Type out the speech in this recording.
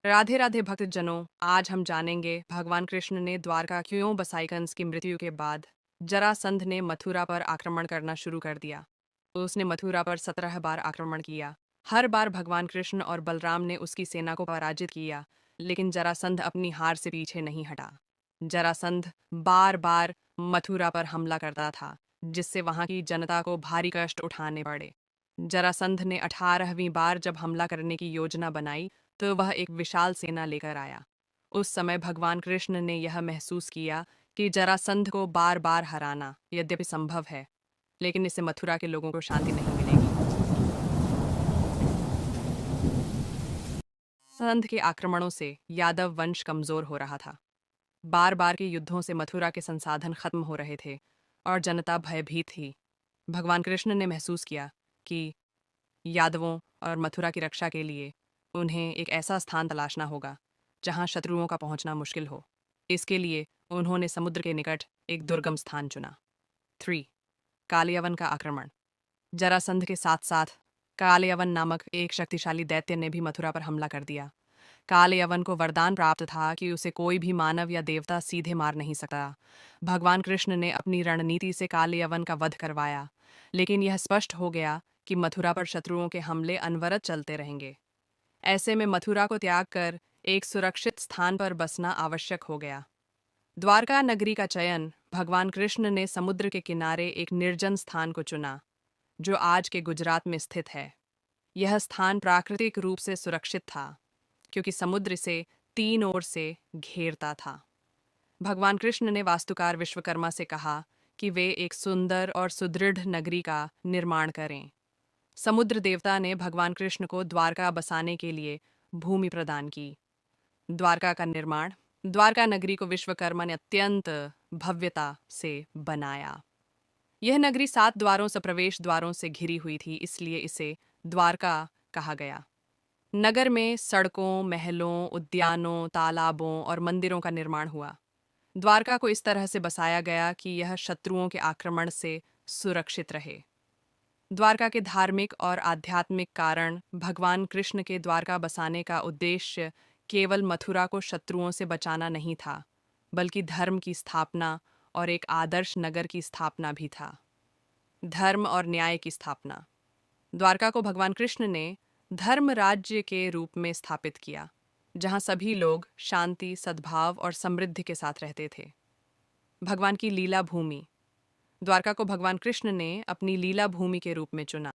राधे राधे भक्तजनों, आज हम जानेंगे भगवान कृष्ण ने द्वारका क्यों बसाई। कंस की मृत्यु के बाद जरासंध ने मथुरा पर आक्रमण करना शुरू कर दिया। उसने मथुरा पर 17 बार आक्रमण किया। हर बार भगवान कृष्ण और बलराम ने उसकी सेना को पराजित किया, लेकिन जरासंध अपनी हार से पीछे नहीं हटा। जरासंध बार बार मथुरा पर हमला करता था, जिससे वहां की जनता को भारी कष्ट उठाने पड़े। जरासंध ने 18वीं बार जब हमला करने की योजना बनाई, तो वह एक विशाल सेना लेकर आया। उस समय भगवान कृष्ण ने यह महसूस किया कि जरासंध को बार बार हराना यद्यपि संभव है, लेकिन इससे मथुरा के लोगों को शांति नहीं मिलेगी। संध के आक्रमणों से यादव वंश कमजोर हो रहा था। बार बार के युद्धों से मथुरा के संसाधन खत्म हो रहे थे और जनता भयभीत थी। भगवान कृष्ण ने महसूस किया कि यादवों और मथुरा की रक्षा के लिए उन्हें एक ऐसा स्थान तलाशना होगा जहां शत्रुओं का पहुंचना मुश्किल हो। इसके लिए उन्होंने समुद्र के निकट एक दुर्गम स्थान चुना। 3. कालियवन का आक्रमण। जरासंध के साथ साथ कालयवन नामक एक शक्तिशाली दैत्य ने भी मथुरा पर हमला कर दिया। कालयवन को वरदान प्राप्त था कि उसे कोई भी मानव या देवता सीधे मार नहीं सकता। भगवान कृष्ण ने अपनी रणनीति से कालयवन का वध करवाया, लेकिन यह स्पष्ट हो गया कि मथुरा पर शत्रुओं के हमले अनवरत चलते रहेंगे। ऐसे में मथुरा को त्याग कर एक सुरक्षित स्थान पर बसना आवश्यक हो गया। द्वारका नगरी का चयन भगवान कृष्ण ने समुद्र के किनारे एक निर्जन स्थान को चुना, जो आज के गुजरात में स्थित है। यह स्थान प्राकृतिक रूप से सुरक्षित था, क्योंकि समुद्र से 3 ओर से घेरता था। भगवान कृष्ण ने वास्तुकार विश्वकर्मा से कहा कि वे एक सुंदर और सुदृढ़ नगरी का निर्माण करें। समुद्र देवता ने भगवान कृष्ण को द्वारका बसाने के लिए भूमि प्रदान की। द्वारका का निर्माण। द्वारका नगरी को विश्वकर्मा ने अत्यंत भव्यता से बनाया। यह नगरी 7 द्वारों से प्रवेश द्वारों से घिरी हुई थी, इसलिए इसे द्वारका कहा गया। नगर में सड़कों, महलों, उद्यानों, तालाबों और मंदिरों का निर्माण हुआ। द्वारका को इस तरह से बसाया गया कि यह शत्रुओं के आक्रमण से सुरक्षित रहे। द्वारका के धार्मिक और आध्यात्मिक कारण। भगवान कृष्ण के द्वारका बसाने का उद्देश्य केवल मथुरा को शत्रुओं से बचाना नहीं था, बल्कि धर्म की स्थापना और एक आदर्श नगर की स्थापना भी था। धर्म और न्याय की स्थापना। द्वारका को भगवान कृष्ण ने धर्म राज्य के रूप में स्थापित किया, जहां सभी लोग शांति, सद्भाव और समृद्धि के साथ रहते थे। भगवान की लीला भूमि। द्वारका को भगवान कृष्ण ने अपनी लीला भूमि के रूप में चुना।